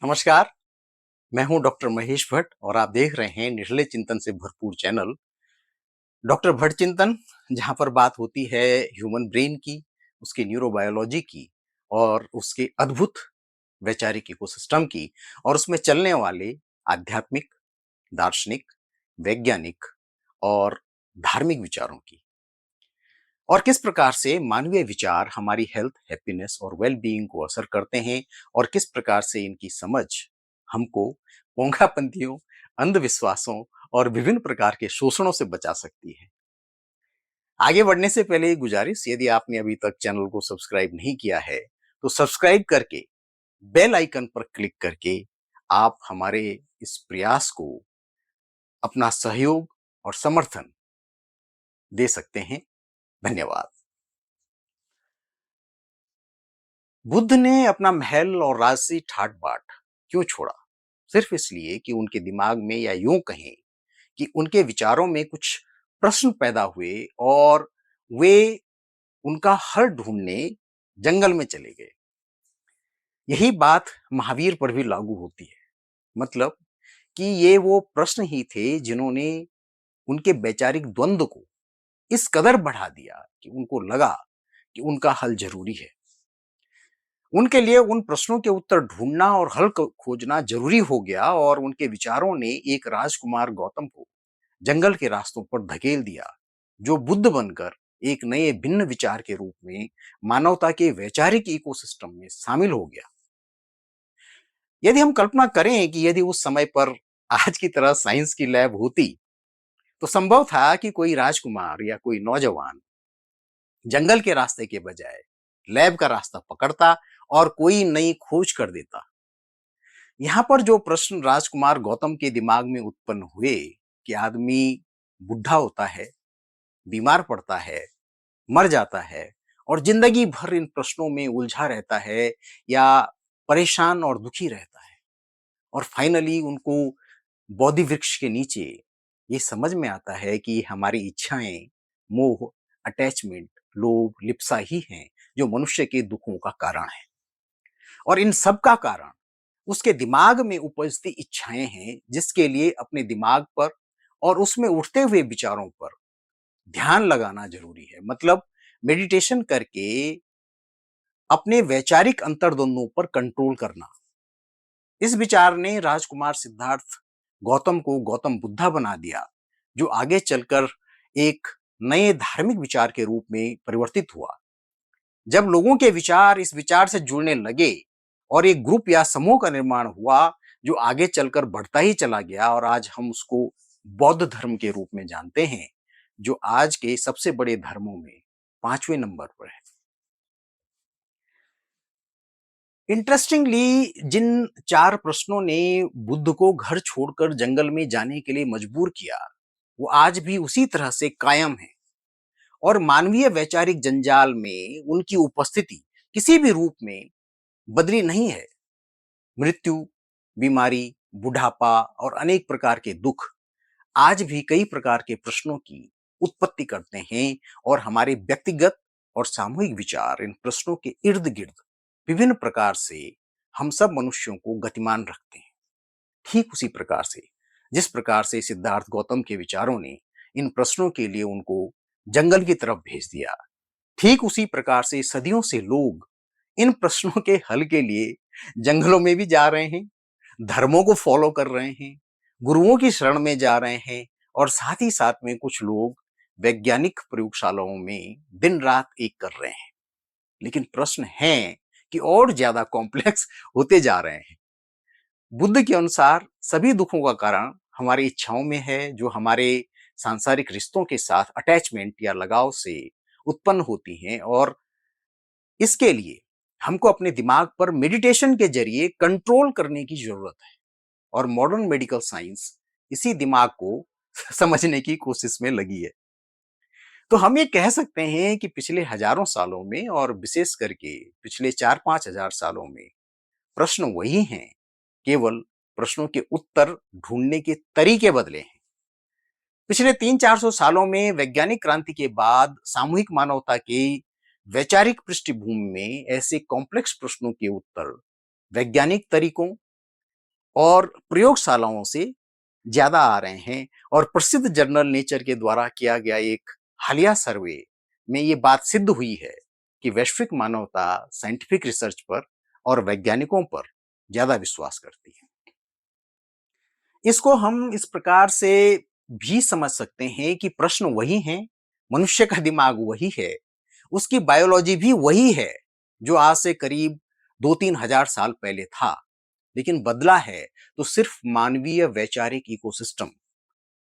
नमस्कार। मैं हूं डॉक्टर महेश भट्ट और आप देख रहे हैं निठल्ले चिंतन से भरपूर चैनल डॉक्टर भट्ट चिंतन, जहां पर बात होती है ह्यूमन ब्रेन की, उसकी न्यूरोबायोलॉजी की और उसके अद्भुत वैचारिक इकोसिस्टम की और उसमें चलने वाले आध्यात्मिक, दार्शनिक, वैज्ञानिक और धार्मिक विचारों की, और किस प्रकार से मानवीय विचार हमारी हेल्थ, हैप्पीनेस और वेल बीइंग को असर करते हैं और किस प्रकार से इनकी समझ हमको पोंखापंथियों, अंधविश्वासों और विभिन्न प्रकार के शोषणों से बचा सकती है। आगे बढ़ने से पहले एक गुजारिश, यदि आपने अभी तक चैनल को सब्सक्राइब नहीं किया है तो सब्सक्राइब करके बेल आइकन पर क्लिक करके आप हमारे इस प्रयास को अपना सहयोग और समर्थन दे सकते हैं। धन्यवाद। बुद्ध ने अपना महल और राजसी ठाट बाट क्यों छोड़ा? सिर्फ इसलिए कि उनके दिमाग में, या यूं कहें कि उनके विचारों में कुछ प्रश्न पैदा हुए और वे उनका हल ढूंढने जंगल में चले गए। यही बात महावीर पर भी लागू होती है। मतलब कि ये वो प्रश्न ही थे जिन्होंने उनके वैचारिक द्वंद्व को इस कदर बढ़ा दिया कि उनको लगा कि उनका हल जरूरी है। उनके लिए उन प्रश्नों के उत्तर ढूंढना और हल खोजना जरूरी हो गया और उनके विचारों ने एक राजकुमार गौतम को जंगल के रास्तों पर धकेल दिया, जो बुद्ध बनकर एक नए भिन्न विचार के रूप में मानवता के वैचारिक इकोसिस्टम में शामिल हो गया। यदि हम कल्पना करें कि यदि उस समय पर आज की तरह साइंस की लैब होती तो संभव था कि कोई राजकुमार या कोई नौजवान जंगल के रास्ते के बजाय लैब का रास्ता पकड़ता और कोई नई खोज कर देता। यहां पर जो प्रश्न राजकुमार गौतम के दिमाग में उत्पन्न हुए कि आदमी बुढ़ा होता है, बीमार पड़ता है, मर जाता है और जिंदगी भर इन प्रश्नों में उलझा रहता है या परेशान और दुखी रहता है, और फाइनली उनको बोधि वृक्ष के नीचे ये समझ में आता है कि हमारी इच्छाएं, मोह, अटैचमेंट, लोभ, लिप्सा ही हैं जो मनुष्य के दुखों का कारण है। और इन सब का कारण उसके दिमाग में उपजती इच्छाएं हैं, जिसके लिए अपने दिमाग पर और उसमें उठते हुए विचारों पर ध्यान लगाना जरूरी है। मतलब मेडिटेशन करके अपने वैचारिक अंतर्द्वंदों पर कंट्रोल करना। इस विचार ने राजकुमार सिद्धार्थ गौतम को गौतम बुद्धा बना दिया, जो आगे चलकर एक नए धार्मिक विचार के रूप में परिवर्तित हुआ। जब लोगों के विचार इस विचार से जुड़ने लगे और एक ग्रुप या समूह का निर्माण हुआ, जो आगे चलकर बढ़ता ही चला गया और आज हम उसको बौद्ध धर्म के रूप में जानते हैं, जो आज के सबसे बड़े धर्मों में 5वें नंबर पर है। इंटरेस्टिंगली, जिन 4 प्रश्नों ने बुद्ध को घर छोड़कर जंगल में जाने के लिए मजबूर किया, वो आज भी उसी तरह से कायम है और मानवीय वैचारिक जंजाल में उनकी उपस्थिति किसी भी रूप में बदली नहीं है। मृत्यु, बीमारी, बुढ़ापा और अनेक प्रकार के दुख आज भी कई प्रकार के प्रश्नों की उत्पत्ति करते हैं और हमारे व्यक्तिगत और सामूहिक विचार इन प्रश्नों के इर्द गिर्द विभिन्न प्रकार से हम सब मनुष्यों को गतिमान रखते हैं। ठीक उसी प्रकार से जिस प्रकार से सिद्धार्थ गौतम के विचारों ने इन प्रश्नों के लिए उनको जंगल की तरफ भेज दिया, ठीक उसी प्रकार से सदियों से लोग इन प्रश्नों के हल के लिए जंगलों में भी जा रहे हैं, धर्मों को फॉलो कर रहे हैं, गुरुओं की शरण में जा रहे हैं और साथ ही साथ में कुछ लोग वैज्ञानिक प्रयोगशालाओं में दिन रात एक कर रहे हैं। लेकिन प्रश्न है कि और ज्यादा कॉम्प्लेक्स होते जा रहे हैं। बुद्ध के अनुसार सभी दुखों का कारण हमारी इच्छाओं में है, जो हमारे सांसारिक रिश्तों के साथ अटैचमेंट या लगाव से उत्पन्न होती हैं, और इसके लिए हमको अपने दिमाग पर मेडिटेशन के जरिए कंट्रोल करने की जरूरत है। और मॉडर्न मेडिकल साइंस इसी दिमाग को समझने की कोशिश में लगी है। तो हम ये कह सकते हैं कि पिछले हजारों सालों में और विशेष करके पिछले 4-5 हजार सालों में प्रश्न वही हैं, केवल प्रश्नों के उत्तर ढूंढने के तरीके बदले हैं। पिछले 300-400 सालों में वैज्ञानिक क्रांति के बाद सामूहिक मानवता के वैचारिक पृष्ठभूमि में ऐसे कॉम्प्लेक्स प्रश्नों के उत्तर वैज्ञानिक तरीकों और प्रयोगशालाओं से ज़्यादा आ रहे हैं और प्रसिद्ध जर्नल नेचर के द्वारा किया गया एक हालिया सर्वे में ये बात सिद्ध हुई है कि वैश्विक मानवता साइंटिफिक रिसर्च पर और वैज्ञानिकों पर ज़्यादा विश्वास करती है। इसको हम इस प्रकार से भी समझ सकते हैं कि प्रश्न वही हैं, मनुष्य का दिमाग वही है, उसकी बायोलॉजी भी वही है, जो आज से करीब 2-3 हज़ार साल पहले था। लेकिन बदला है तो सिर्फ मानवीय वैचारिक इकोसिस्टम,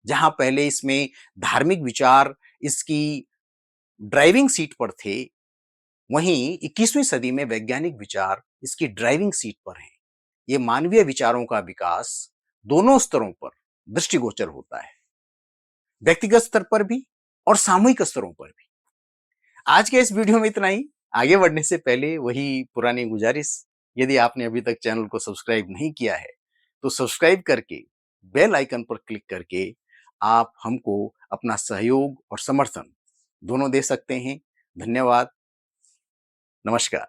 जहां पहले इसमें धार्मिक विचार इसकी ड्राइविंग सीट पर थे, वहीं 21वीं सदी में वैज्ञानिक विचार इसकी ड्राइविंग सीट पर हैं। ये मानवीय विचारों का विकास दोनों स्तरों पर दृष्टिगोचर होता है, व्यक्तिगत स्तर पर भी और सामूहिक स्तरों पर भी। आज के इस वीडियो में इतना ही। आगे बढ़ने से पहले वही पुरानी गुजारिश, यदि आपने अभी तक चैनल को सब्सक्राइब नहीं किया है तो सब्सक्राइब करके बेल आइकन पर क्लिक करके आप हमको अपना सहयोग और समर्थन दोनों दे सकते हैं। धन्यवाद। नमस्कार।